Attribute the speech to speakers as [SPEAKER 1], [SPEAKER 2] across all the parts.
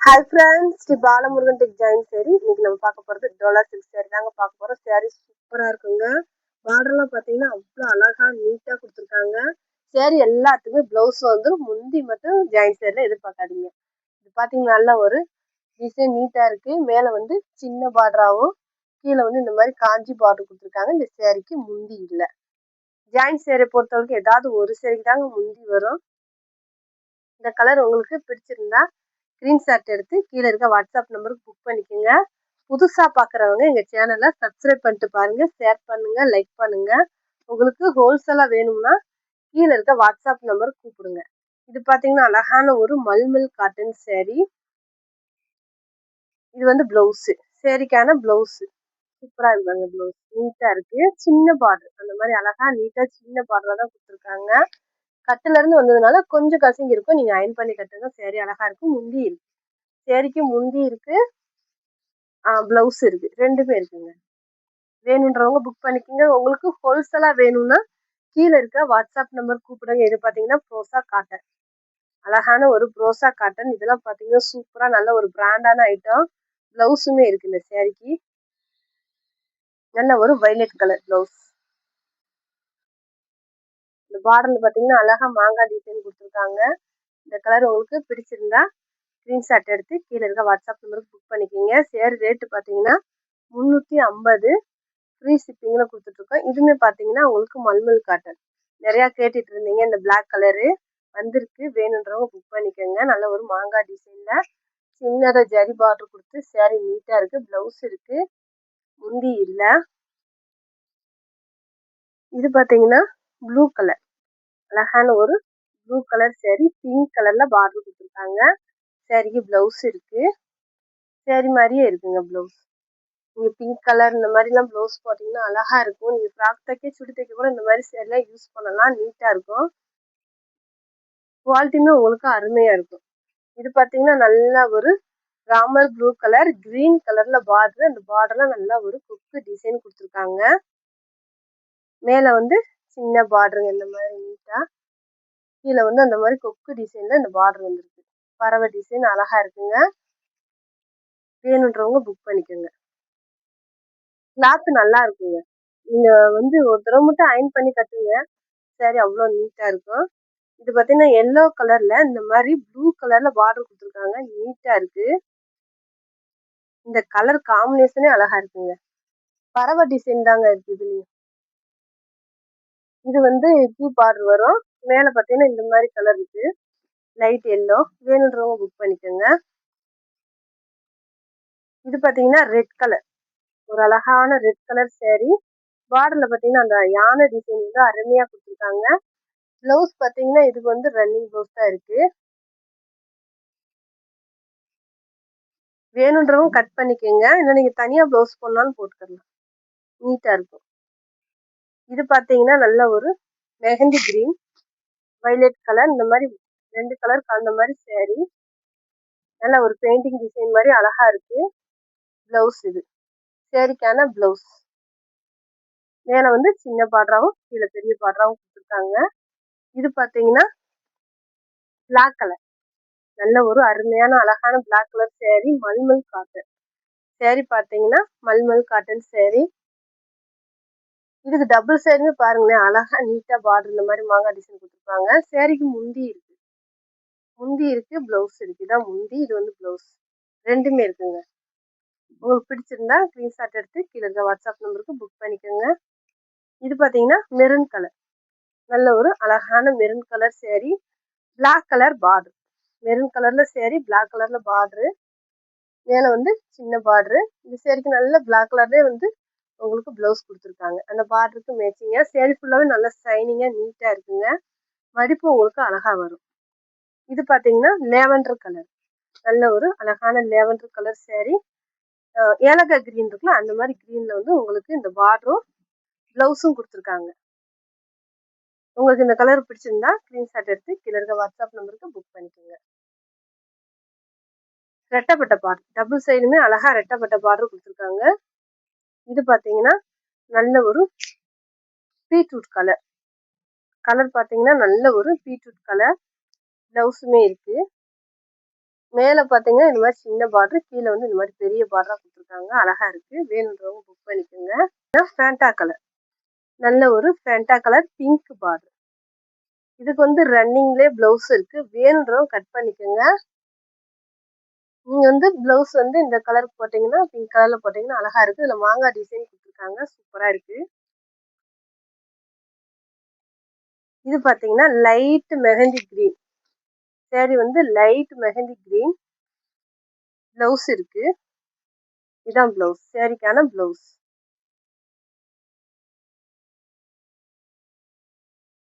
[SPEAKER 1] Hi friends, Shri Balamurugan tech join sari. இன்னைக்கு நம்ம பார்க்க போகிறது டோலா சில்க் சேரீ தாங்க பார்க்க போகிறோம். சேரீ சூப்பராக இருக்குங்க. பார்டர்லாம் பார்த்தீங்கன்னா அவ்வளோ அழகாக நீட்டாக கொடுத்துருக்காங்க. சேரீ எல்லாத்துக்குமே ப்ளவுஸ் வந்து முந்தி மட்டும் ஜாயின் சேரில் எதிர்பார்க்காதீங்க. இது பார்த்தீங்கன்னா நல்ல ஒரு டிசைன் நீட்டாக இருக்குது. மேலே வந்து சின்ன பார்டராகவும் கீழே வந்து இந்த மாதிரி காஞ்சி பார்டர் கொடுத்துருக்காங்க. இந்த சேரீக்கு முந்தி இல்லை. ஜாயின் சேரீயை பொறுத்தவரைக்கும் ஏதாவது ஒரு சேரீக்கு தாங்க முந்தி வரும். இந்த கலர் உங்களுக்கு பிடிச்சிருந்தா ஸ்க்ரீன்ஷாட் எடுத்து கீழே இருக்க வாட்ஸ்அப் நம்பருக்கு புக் பண்ணிக்கோங்க. புதுசாக பார்க்குறவங்க எங்கள் சேனலை சப்ஸ்கிரைப் பண்ணிட்டு பாருங்கள், ஷேர் பண்ணுங்கள், லைக் பண்ணுங்கள். உங்களுக்கு ஹோல்சேலாக வேணும்னா கீழே இருக்க வாட்ஸ்அப் நம்பருக்கு கூப்பிடுங்க. இது பார்த்தீங்கன்னா அழகான ஒரு மல்மல் காட்டன் சேரீ. இது வந்து ப்ளவுஸு, சேரீக்கான ப்ளவுஸு சூப்பராக இருக்காங்க. ப்ளவுஸ் நீட்டாக இருக்குது. சின்ன பார்டர் அந்த மாதிரி அழகாக நீட்டாக சின்ன பார்டராக தான் கொடுத்துருக்காங்க. கட்டுலேருந்து வந்ததுனால கொஞ்சம் கசங்கி இருக்கும். நீங்கள் அயன் பண்ணி கட்டுங்க. சேரீ அழகாக இருக்கும். முந்தி இருக்கு, சேரீக்கு முந்தி இருக்கு, ப்ளவுஸ் இருக்கு, ரெண்டுமே இருக்குங்க. வேணுன்றவங்க புக் பண்ணிக்கோங்க. உங்களுக்கு ஹோல்சேலாக வேணும்னா கீழே இருக்க வாட்ஸ்அப் நம்பர் கூப்பிடுங்க. இது பார்த்தீங்கன்னா ப்ரோசா காட்டன், அழகான ஒரு ப்ரோசா காட்டன். இதெல்லாம் பார்த்தீங்கன்னா சூப்பராக நல்ல ஒரு பிராண்டான ஐட்டம். ப்ளவுஸுமே இருக்கு இந்த சேரீக்கு. நல்ல ஒரு வைலட் கலர் ப்ளவுஸ். இந்த பார்டர்ல பார்த்தீங்கன்னா அழகா மாங்காய் டிசைன் கொடுத்துருக்காங்க. இந்த கலர் உங்களுக்கு பிடிச்சிருந்தா ஸ்க்ரீன்ஷாட் எடுத்து கீழே இருக்க வாட்ஸ்அப் நம்பருக்கு புக் பண்ணிக்கோங்க. சேரீ ரேட்டு பார்த்தீங்கன்னா 350, ஃப்ரீ ஷிப்பிங்கில் கொடுத்துட்ருக்கோம். இதுவுமே பார்த்தீங்கன்னா உங்களுக்கு மல்மல் காட்டன். நிறையா கேட்டுட்டு இருந்தீங்க. இந்த பிளாக் கலரு வந்திருக்கு. வேணுன்றவங்க புக் பண்ணிக்கோங்க. நல்ல ஒரு மாங்காய் டிசைனில் சின்னதாக ஜரி பார்டர் கொடுத்து சேரீ நீட்டாக இருக்குது. ப்ளவுஸ் இருக்குது, முந்தி இல்லை. இது பார்த்தீங்கன்னா ப்ளூ கலர், அழகான ஒரு ப்ளூ கலர் சேரீ. பிங்க் கலரில் பார்டர் கொடுத்துருக்காங்க. சேரீக்கு ப்ளவுஸ் இருக்குது. சேரீ மாதிரியே இருக்குங்க ப்ளவுஸ். நீங்கள் பிங்க் கலர் இந்த மாதிரிலாம் ப்ளவுஸ் போட்டிங்கன்னா அழகாக இருக்கும். நீங்கள் ஃப்ராக் தைக்க, சுடி தைக்க கூட இந்த மாதிரி சேரீலாம் யூஸ் பண்ணலாம். நீட்டாக இருக்கும். குவாலிட்டியுமே உங்களுக்கு அருமையாக இருக்கும். இது பார்த்தீங்கன்னா நல்லா ஒரு ராமர் ப்ளூ கலர், க்ரீன் கலரில் பார்டர். அந்த பார்டர்லாம் நல்லா ஒரு கொக்கு டிசைன் கொடுத்துருக்காங்க. மேலே வந்து சின்ன பார்டருங்க இந்த மாதிரி நீட்டாக. கீழே வந்து அந்த மாதிரி கொக்கு டிசைனில் இந்த பார்டர் வந்துருக்கு. பறவை டிசைன் அழகாக இருக்குங்க. வேணுன்றவங்க புக் பண்ணிக்கோங்க. கிளாத் நல்லா இருக்குங்க. நீங்க வந்து ஒரு தடவை மட்டும் அயன் பண்ணி கட்டுங்க. சரி, அவ்வளோ நீட்டா இருக்கும். இது பார்த்தீங்கன்னா எல்லோ கலர்ல இந்த மாதிரி ப்ளூ கலர்ல பார்டர் கொடுத்துருக்காங்க. நீட்டா இருக்கு. இந்த கலர் காம்பினேஷனே அழகா இருக்குங்க. பறவை டிசைன் தாங்க இருக்கு இதுலயும். இது வந்து கீ பார்டர் வரும். மேல பார்த்தீங்கன்னா இந்த மாதிரி கலர் இருக்கு, லைட் எல்லோ. வேணுன்றவங்க புக் பண்ணிக்கோங்க. இது பார்த்தீங்கன்னா ரெட் கலர், ஒரு அழகான ரெட் கலர் சேரீ. பார்டர்ல பார்த்தீங்கன்னா அந்த யானை டிசைன் வந்து அருமையா கொடுத்துருக்காங்க. ப்ளவுஸ் பார்த்தீங்கன்னா இதுக்கு வந்து ரன்னிங் ப்ளவுஸ் தான் இருக்கு. வேணுன்றவங்க கட் பண்ணிக்கோங்க. இல்லை நீங்கள் தனியாக ப்ளவுஸ் போடனாலும் போட்டுக்கலாம். நீட்டாக இருக்கும். இது பார்த்தீங்கன்னா நல்ல ஒரு மெஹந்தி கிரீன், வைலட் கலர், இந்த மாதிரி 2 கலர் கலந்த மாதிரி சேரீ. நல்ல ஒரு பெயிண்டிங் டிசைன் மாதிரி அழகா இருக்கு. ப்ளவுஸ் இது சேரீக்கான ப்ளவுஸ். மேலே வந்து சின்ன பார்டராகவும் கீழே பெரிய பார்டராகவும் கொடுத்துருக்காங்க. இது பார்த்தீங்கன்னா பிளாக் கலர், நல்ல ஒரு அருமையான அழகான black colour sari. Mulmul cotton sari பார்த்தீங்கன்னா மல்மல் காட்டன் சேரீ. இதுக்கு டபுள் சைடுமே பாருங்களேன், அழகா நீட்டா பார்டர் இந்த மாதிரி மாங்காய் டிசைன் கொடுத்துருப்பாங்க. சேரீக்கு முந்தி இருக்கு, ப்ளவுஸ் இருக்கு. இதான் முந்தி, இது வந்து ப்ளவுஸ். ரெண்டுமே இருக்குங்க. உங்களுக்கு பிடிச்சிருந்தா ஸ்க்ரீன்ஷாட் எடுத்து கீழே இருக்க வாட்ஸ்அப் நம்பருக்கு புக் பண்ணிக்கோங்க. இது பார்த்தீங்கன்னா மெரூன் கலர், நல்ல ஒரு அழகான maroon colour sari. Black colour border, maroon கலர்ல சேரீ, பிளாக் கலர்ல பார்டரு. மேலே வந்து சின்ன பார்டரு. இந்த சேரீக்கு நல்ல பிளாக் கலர்லேயே வந்து உங்களுக்கு ப்ளவுஸ் கொடுத்துருக்காங்க. அந்த பார்டருக்கு மேட்சிங்காக சேரீ ஃபுல்லாகவே நல்லா ஷைனிங்காக நீட்டாக இருக்குங்க. மடிப்பு உங்களுக்கு அழகாக வரும். இது பார்த்தீங்கன்னா லேவண்டர் கலர், நல்ல ஒரு அழகான லேவண்டர் கலர் சேரீ. ஏலக்காய் கிரீன் இருக்குல்ல, அந்த மாதிரி கிரீனில் வந்து உங்களுக்கு இந்த பார்டரும் ப்ளவுஸும் கொடுத்துருக்காங்க. உங்களுக்கு இந்த கலர் பிடிச்சிருந்தா ஸ்க்ரீன்ஷாட் எடுத்து கீழே இருக்க வாட்ஸ்அப் நம்பருக்கு புக் பண்ணிக்கோங்க. ரெட்டப்பட்ட பார்டர், டபுள் சைடுமே அழகாக ரெட்டப்பட்ட பார்டர் கொடுத்துருக்காங்க. இது பார்த்தீங்கன்னா நல்ல ஒரு பீட்ரூட் கலர், பார்த்தீங்கன்னா நல்ல ஒரு பீட்ரூட் கலர். ப்ளவுஸுமே இருக்கு. மேல பார்த்தீங்கன்னா, இந்த மாரி சின்ன பார்டர். கீழ வந்து இந்த மாரி பெரிய பார்டரா குடுத்துருக்காங்க. அழகா இருக்கு. வேணுன்றவங்க புக் பண்ணிக்கோங்க. Fanta colour. நல்ல ஒரு ஃபேண்டா கலர் பிங்க் பார்டர். இதுக்கு வந்து ரன்னிங்லயே ப்ளவுஸ் இருக்கு. வேணுன்றவங்க கட் பண்ணிக்கோங்க. நீங்க வந்து ப்ளவுஸ் வந்து இந்த கலர் போட்டீங்கன்னா, பிங்க் கலர்ல போட்டீங்கன்னா அழகா இருக்கு. இதுல மாங்காய் டிசைன் குடுத்துருக்காங்க. சூப்பரா இருக்கு. இது பார்த்தீங்கன்னா, லைட் மெஹந்தி கிரீன். சாரி வந்து லைட் மெஹந்தி கிரீன். ப்ளவுஸ் இருக்கு. இதான் ப்ளவுஸ். சாரிக்கான ப்ளவுஸ்.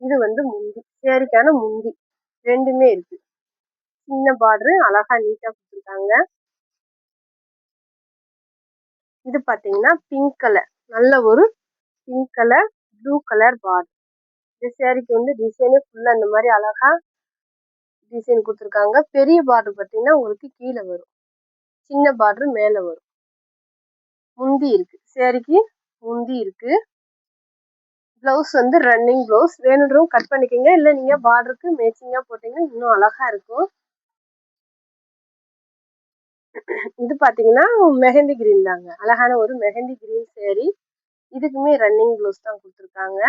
[SPEAKER 1] இது வந்து முந்தி. சாரிக்கான முந்தி. 2மே இருக்கு. சின்ன பார்டரு அழகா நீட்டா குடுத்துருக்காங்க. இது பார்த்தீங்கன்னா, பிங்க் கலர். நல்ல ஒரு pink colour, blue colour border. இந்த சாரிக்கு வந்து டிசைனே ஃபுல்லா இந்த மாரி அழகா டிசைன் குடுத்துருக்காங்க. பெரிய பார்டர் பார்த்தீங்கன்னா, உங்களுக்கு கீழ வரும். சின்ன பார்டர் மேல வரும். முந்தி இருக்கு. சாரிக்கு முந்தி இருக்கு. ப்ளவுஸ் வந்து ரன்னிங் ப்ளவுஸ். வேணுன்றவங்க கட் பண்ணிக்கங்க. இல்ல நீங்க பார்டருக்கு மேட்சிங்கா போட்டீங்கன்னா இன்னும் அழகா இருக்கும். இது பார்த்தீங்கன்னா, மெஹந்தி கிரீன் தாங்க. அழகான ஒரு மெஹந்தி கிரீன் சாரி. இதுக்குமே ரன்னிங் ப்ளவுஸ் தான் குடுத்துருக்காங்க.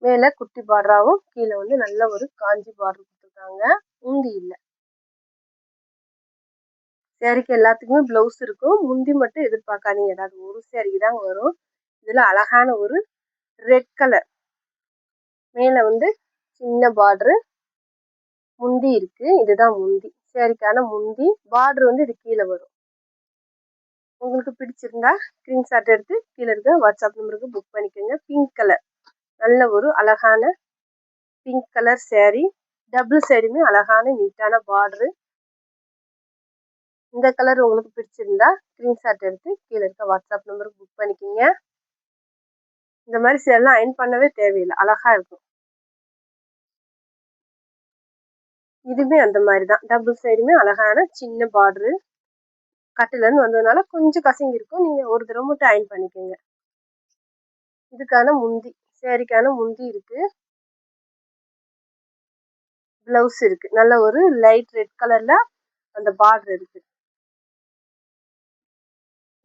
[SPEAKER 1] மேல குட்டி பார்டராவும், கீழ வந்து நல்ல ஒரு காஞ்சி பார்டர் குடுத்துருக்காங்க. முந்தி இல்ல. சாரிக்கு எல்லாத்துக்குமே ப்ளவுஸ் இருக்கும். முந்தி மட்டும் எதிர்பார்க்காதீங்க. ஏதாவது ஒரு சாரிக்கு தான் வரும். இதுல அழகான ஒரு ரெட் கலர். மேல வந்து சின்ன பார்டரு. முந்தி இருக்கு. இதுதான் முந்தி. சாரிக்கான முந்தி. பார்டர் வந்து இது கீழ வரும். உங்களுக்கு பிடிச்சிருந்தா ஸ்கிரீன்ஷாட் எடுத்து கீழ இருக்க வாட்ஸ்அப் நம்பருக்கு புக் பண்ணிக்கோங்க. Pink colour. நல்ல ஒரு அழகான பிங்க் கலர் சாரி. டபுள் சைடுமே அழகான நீட்டான பார்டரு. இந்த கலர் உங்களுக்கு பிடிச்சிருந்தா ஸ்கிரீன்ஷாட் எடுத்து கீழ இருக்க வாட்ஸ்அப் நம்பருக்கு புக் பண்ணிக்கோங்க. இந்த மாதிரி சேரீலாம் அயர்ன் பண்ணவே தேவையில்லை. அழகா இருக்கும். இதுவுமே அந்த மாதிரி தான். டபுள் சைடுமே அழகான சின்ன பார்டரு. கட்டுலேருந்து வந்ததுனால கொஞ்சம் கசங்கி இருக்கும். நீங்க ஒரு தடவை மட்டும் அயர்ன் பண்ணிக்கோங்க. இதுக்கான முந்தி. சாரிக்கான முந்தி இருக்கு. ப்ளவுஸ் இருக்கு. நல்ல ஒரு லைட் ரெட் கலர்ல அந்த பார்டர் இருக்கு.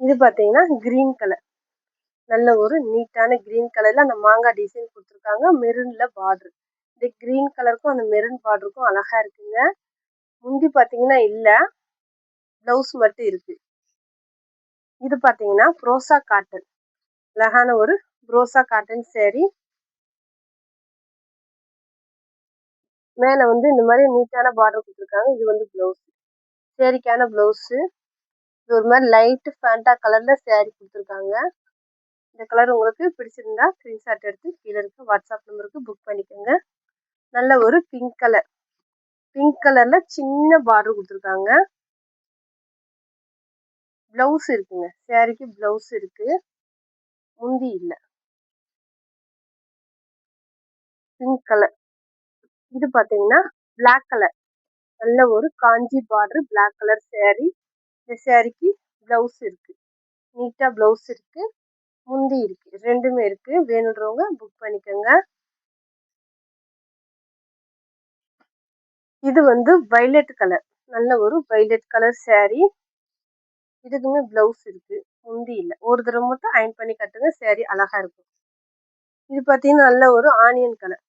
[SPEAKER 1] இது பார்த்தீங்கன்னா கிரீன் கலர். நல்ல ஒரு நீட்டான கிரீன் கலர்ல அந்த மாங்காய் டிசைன் கொடுத்துருக்காங்க. மெரூன்ல பார்டர். இந்த கிரீன் கலருக்கும் அந்த மெரூன் பார்டருக்கும் அழகா இருக்குங்க. முந்தி பார்த்தீங்கன்னா இல்ல. ப்ளவுஸ் மட்டும் இருக்கு. இது பார்த்தீங்கன்னா ப்ரோசா காட்டன். அழகான ஒரு ப்ரோசா காட்டன் சாரி. மேல வந்து இந்த மாதிரி நீட்டான பார்டர் கொடுத்துருக்காங்க. இது வந்து ப்ளவுஸ். சாரிக்கான ப்ளவுஸு. இது ஒரு மாதிரி லைட் ஃபேண்டா கலர்ல சாரி கொடுத்துருக்காங்க. இந்த கலர் உங்களுக்கு பிடிச்சிருந்தா ஸ்கிரீன்ஷாட் எடுத்து கீழே இருக்க வாட்ஸ்அப் நம்பருக்கு புக் பண்ணிக்கோங்க. நல்ல ஒரு பிங்க் கலர். பிங்க் கலர்ல சின்ன பார்டர் கொடுத்துருக்காங்க. ப்ளவுஸ் இருக்குங்க. சாரிக்கு ப்ளவுஸ் இருக்கு. முந்தி இல்ல. Pink colour. இது பார்த்தீங்கன்னா பிளாக் கலர். நல்ல ஒரு காஞ்சி பார்டர் பிளாக் கலர் சாரி. இந்த சாரிக்கு ப்ளவுஸ் இருக்கு. நீட்டா ப்ளவுஸ் இருக்கு. முந்தி இருக்கு. 2மே இருக்கு. வேணுன்றவங்க புக் பண்ணிக்கோங்க. இது வந்து வைலட் கலர். நல்ல ஒரு வைலட் கலர் சாரி. இதுக்குமே ப்ளவுஸ் இருக்கு. முந்தி இல்ல. ஒரு தடவை மட்டும் அயர்ன் பண்ணி கட்டுங்க. சாரி அழகா இருக்கும். இது பார்த்தீங்கன்னா நல்ல ஒரு ஆனியன் கலர்.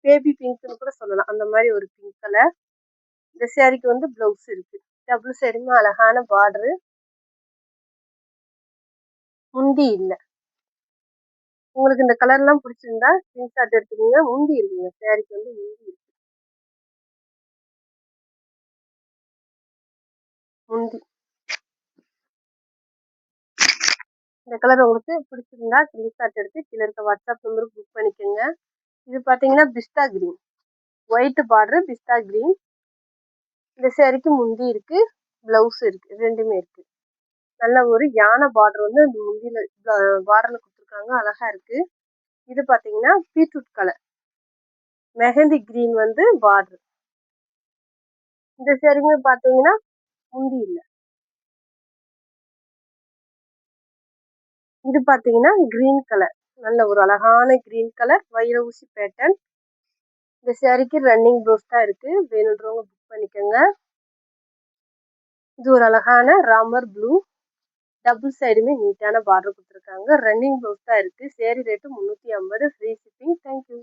[SPEAKER 1] பேபி பிங்க்னு கூட சொல்லலாம். அந்த மாதிரி ஒரு பிங்க் கலர். இந்த சாரிக்கு வந்து ப்ளவுஸ் இருக்கு. டபுள் சைடுமே அழகான பார்டரு. முந்தி இல்ல. உங்களுக்கு இந்த கலர்லாம் பிடிச்சிருந்தா ஸ்கிரீன்ஷாட் எடுத்துக்கோங்க. முந்தி இருக்குங்க. சாரிக்கு வந்து முந்தி இருக்கு. முந்தி. இந்த கலர் உங்களுக்கு பிடிச்சிருந்தா ஸ்கிரீன்ஷாட் எடுத்து கீழே இருக்க வாட்ஸ்அப் நம்பருக்கு புக் பண்ணிக்கோங்க. இது பார்த்தீங்கன்னா பிஸ்தா கிரீன். ஒயிட் பார்டர் பிஸ்தா கிரீன். இந்த சாரிக்கு முந்தி இருக்கு. ப்ளவுஸ் இருக்கு. 2மே இருக்கு. நல்ல ஒரு யானை பார்டர் வந்து அந்த முந்தியில பார்டர்ல கொடுத்துருக்காங்க. அழகா இருக்கு. இது பார்த்தீங்கன்னா பீட்ரூட் கலர். மெஹந்தி கிரீன் வந்து பார்டர். இந்த சாரிக்குமே பார்த்தீங்கன்னா முந்தி இல்ல. இது பார்த்தீங்கன்னா கிரீன் கலர். நல்ல ஒரு அழகான கிரீன் கலர் வைர ஊசி பேட்டர்ன். இந்த சாரிக்கு ரன்னிங் ப்ளவுஸ் தான் இருக்கு. வேணுன்றவங்க பண்ணிக்கோங்க. இது ஒரு அழகான ராமர் ப்ளூ, டபுள் சைடுமே நீட்டான பார்டர் கொடுத்துருக்காங்க. ரன்னிங் ப்ளவுஸ் தான் இருக்கு. Sari rate 350, free shipping. Thank you.